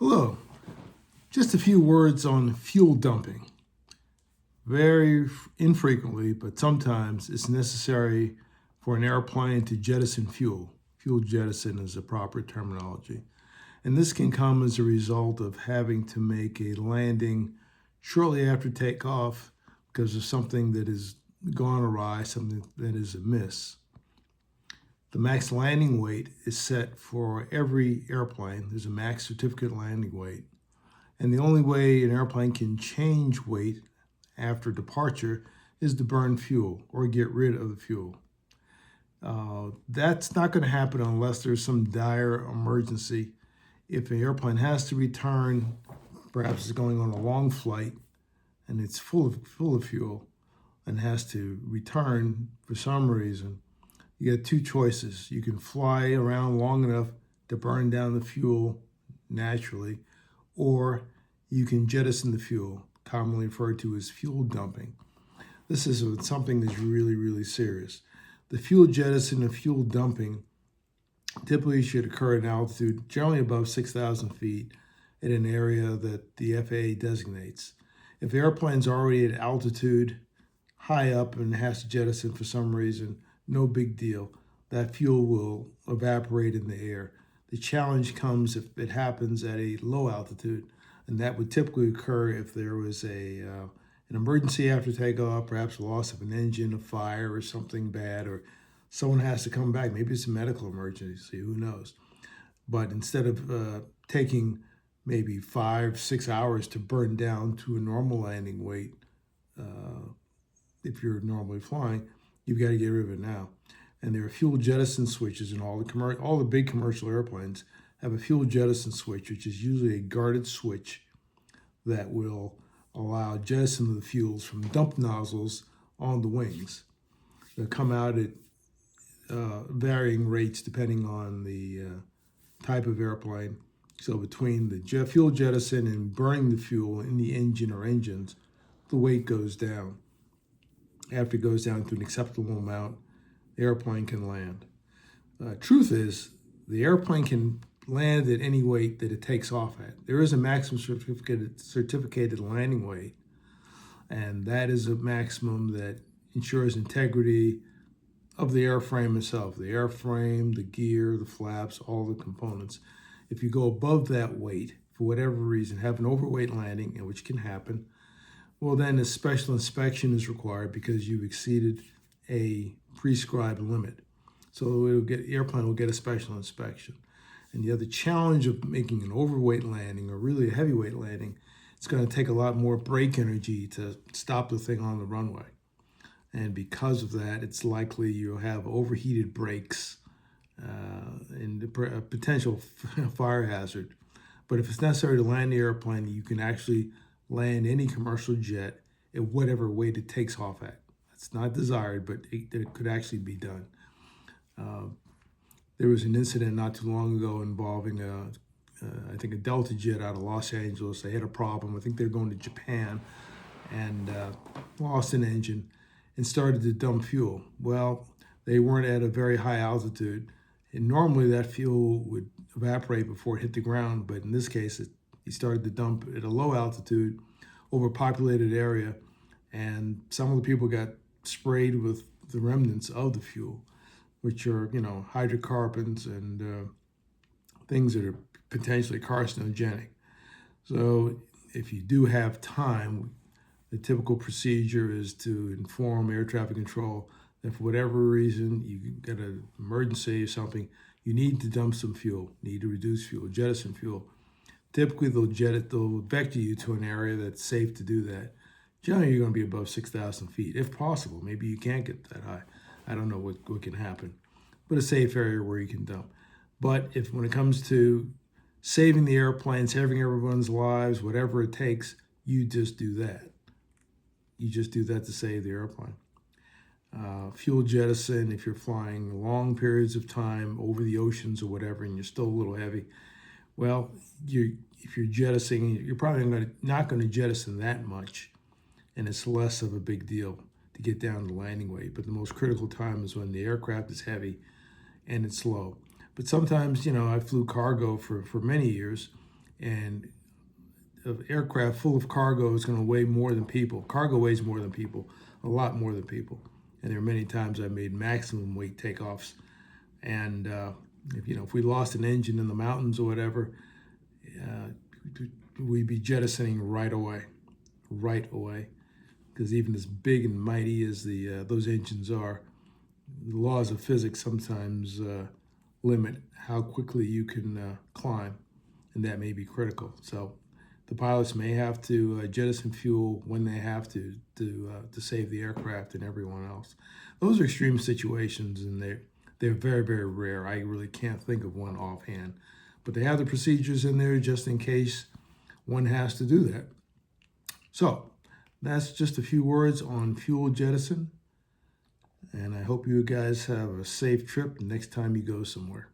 Hello. Just a few words on fuel dumping. Very infrequently, but sometimes it's necessary for an airplane to jettison fuel. Fuel jettison is the proper terminology. And this can come as a result of having to make a landing shortly after takeoff because of something that has gone awry, something that is amiss. The max landing weight is set for every airplane. There's a max certificate landing weight. And the only way an airplane can change weight after departure is to burn fuel or get rid of the fuel. That's not going to happen unless there's some dire emergency. If an airplane has to return, perhaps it's going on a long flight and it's full of fuel and has to return for some reason, you get two choices. You can fly around long enough to burn down the fuel naturally, or you can jettison the fuel, commonly referred to as fuel dumping. This is something that's really, really serious. The fuel jettison and fuel dumping typically should occur at an altitude generally above 6,000 feet in an area that the FAA designates. If the airplane's already at altitude high up and has to jettison for some reason, no big deal. That fuel will evaporate in the air. The challenge comes if it happens at a low altitude, and that would typically occur if there was an emergency after takeoff, perhaps a loss of an engine, a fire, or something bad, or someone has to come back. Maybe it's a medical emergency, who knows? But instead of taking maybe 5-6 hours to burn down to a normal landing weight, if you're normally flying, you've got to get rid of it now. And there are fuel jettison switches in all the big commercial airplanes have a fuel jettison switch, which is usually a guarded switch that will allow jettison of the fuels from dump nozzles on the wings. They'll come out at varying rates depending on the type of airplane. So between the fuel jettison and burning the fuel in the engine or engines, the weight goes down. After it goes down to an acceptable amount, the airplane can land. Truth is, the airplane can land at any weight that it takes off at. There is a maximum certificated landing weight, and that is a maximum that ensures integrity of the airframe itself. The airframe, the gear, the flaps, all the components. If you go above that weight, for whatever reason, have an overweight landing, which can happen, well, then a special inspection is required because you've exceeded a prescribed limit. So the airplane will get a special inspection. And the other challenge of making an overweight landing or really a heavyweight landing, it's going to take a lot more brake energy to stop the thing on the runway. And because of that, it's likely you'll have overheated brakes and a potential fire hazard. But if it's necessary to land the airplane, you can actually land any commercial jet at whatever weight it takes off at. It's not desired, but it could actually be done. There was an incident not too long ago involving I think a Delta jet out of Los Angeles. They had a problem. I think they were going to Japan and lost an engine and started to dump fuel. Well, they weren't at a very high altitude, and normally that fuel would evaporate before it hit the ground, but in this case, he started to dump at a low altitude over a populated area, and some of the people got sprayed with the remnants of the fuel, which are, hydrocarbons and things that are potentially carcinogenic. So if you do have time, the typical procedure is to inform air traffic control that for whatever reason, you get an emergency or something, you need to dump some fuel, need to reduce fuel, jettison fuel. Typically, they'll vector you to an area that's safe to do that. Generally, you're going to be above 6,000 feet, if possible. Maybe you can't get that high. I don't know what can happen. But a safe area where you can dump. But when it comes to saving the airplane, saving everyone's lives, whatever it takes, you just do that. You just do that to save the airplane. Fuel jettison, if you're flying long periods of time over the oceans or whatever, and you're still a little heavy, well, if you're jettisoning, you're probably not going to jettison that much, and it's less of a big deal to get down to landing weight. But the most critical time is when the aircraft is heavy and it's low. But sometimes, I flew cargo for many years, and an aircraft full of cargo is going to weigh more than people. Cargo weighs more than people, a lot more than people. And there are many times I made maximum weight takeoffs. And if we lost an engine in the mountains or whatever, we'd be jettisoning right away, because even as big and mighty as those engines are, the laws of physics sometimes limit how quickly you can climb, and that may be critical. So the pilots may have to jettison fuel when they have to save the aircraft and everyone else. Those are extreme situations, and they're very, very rare. I really can't think of one offhand, but they have the procedures in there just in case one has to do that. So that's just a few words on fuel jettison, and I hope you guys have a safe trip next time you go somewhere.